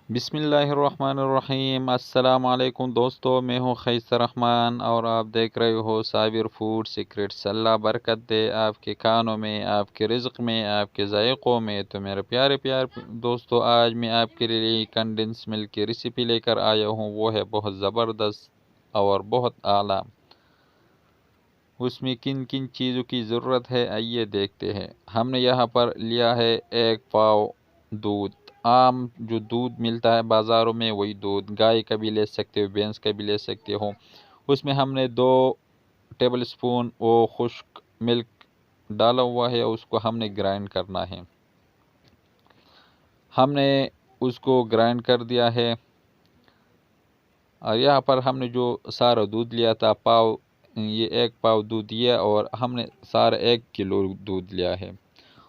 बिस्मिल्लाहिर्रहमानिर्रहीम। अस्सलाम वालेकुम दोस्तों, मैं हूँ खैसर रहमान और आप देख रहे हो साबिर फूड सीक्रेट्स। अल्लाह बरकत दे आपके खानों में, आपके रिज़्क़ में, आपके ज़ायक़ों में। तो मेरे प्यारे प्यारे दोस्तों, आज मैं आपके लिए कंडेंस मिल्क की रेसिपी लेकर आया हूँ। वो है बहुत ज़बरदस्त और बहुत आला। उसमें किन किन चीज़ों की ज़रूरत है आइए देखते हैं। हमने यहाँ पर लिया है 1 पाव दूध। आम जो दूध मिलता है बाज़ारों में वही दूध, गाय का भी ले सकते हो, भैंस का भी ले सकते हो। उसमें हमने 2 टेबल स्पून वो खुश्क मिल्क डाला हुआ है, उसको हमने ग्राइंड करना है। हमने उसको ग्राइंड कर दिया है। और यहाँ पर हमने जो सारा दूध लिया था पाव, ये 1 पाव दूध लिया और हमने सारा 1 किलो दूध लिया है।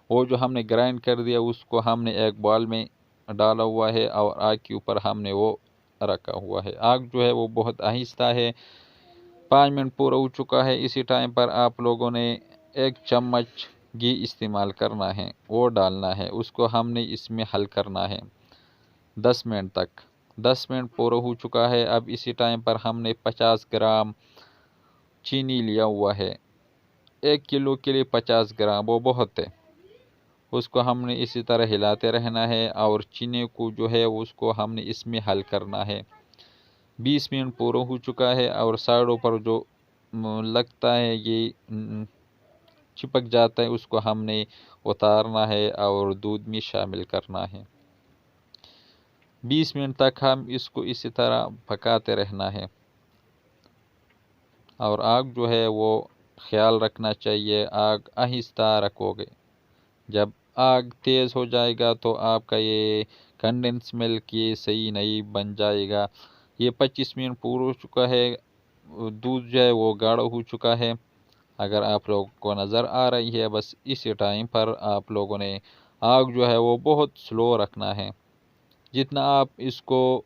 वो जो हमने ग्राइंड कर दिया उसको हमने एक बॉल में डाला हुआ है और आग के ऊपर हमने वो रखा हुआ है। आग जो है वो बहुत आहिस्ता है। 5 मिनट पूरा हो चुका है। इसी टाइम पर आप लोगों ने 1 चम्मच घी इस्तेमाल करना है, वो डालना है। उसको हमने इसमें हल करना है 10 मिनट तक। 10 मिनट पूरा हो चुका है। अब इसी टाइम पर हमने 50 ग्राम चीनी लिया हुआ है। 1 किलो के लिए 50 ग्राम वो बहुत है। उसको हमने इसी तरह हिलाते रहना है और चीनी को जो है उसको हमने इसमें हल करना है। 20 मिनट पूरा हो चुका है और साइडों पर जो लगता है ये चिपक जाता है, उसको हमने उतारना है और दूध में शामिल करना है। 20 मिनट तक हम इसको इसी तरह पकाते रहना है। और आग जो है वो ख्याल रखना चाहिए, आग आहिस्ता रखोगे। जब आग तेज़ हो जाएगा तो आपका ये कंडेंस मिल्क ये सही नहीं बन जाएगा। ये 25 मिनट पूरा हो चुका है। दूध जो है वो गाढ़ा हो चुका है। अगर आप लोगों को नज़र आ रही है, बस इसी टाइम पर आप लोगों ने आग जो है वो बहुत स्लो रखना है। जितना आप इसको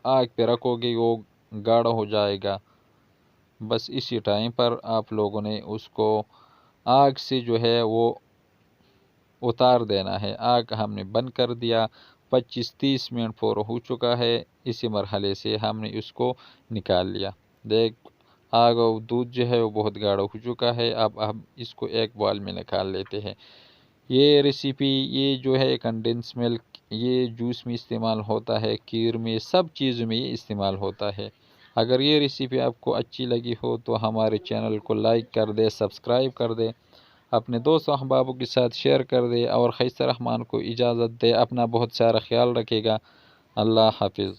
आग पे रखोगे वो गाढ़ा हो जाएगा। बस इसी टाइम पर आप लोगों ने उसको आग से जो है वो उतार देना है। आग हमने बंद कर दिया। 25-30 मिनट पूरा हो चुका है। इसी मरहले से हमने इसको निकाल लिया। देख, आग और दूध जो है वो बहुत गाढ़ा हो चुका है। अब हम इसको एक बाउल में निकाल लेते हैं। ये रेसिपी ये जो है कंडेंस मिल्क ये जूस में इस्तेमाल होता है, खीर में, सब चीज़ों में ये इस्तेमाल होता है। अगर ये रेसिपी आपको अच्छी लगी हो तो हमारे चैनल को लाइक कर दे, सब्सक्राइब कर दे, अपने दोस्तों अहबाबों के साथ शेयर कर दे और खैसर रहमान को इजाज़त दे। अपना बहुत सारा ख्याल रखेगा। अल्लाह हाफिज़।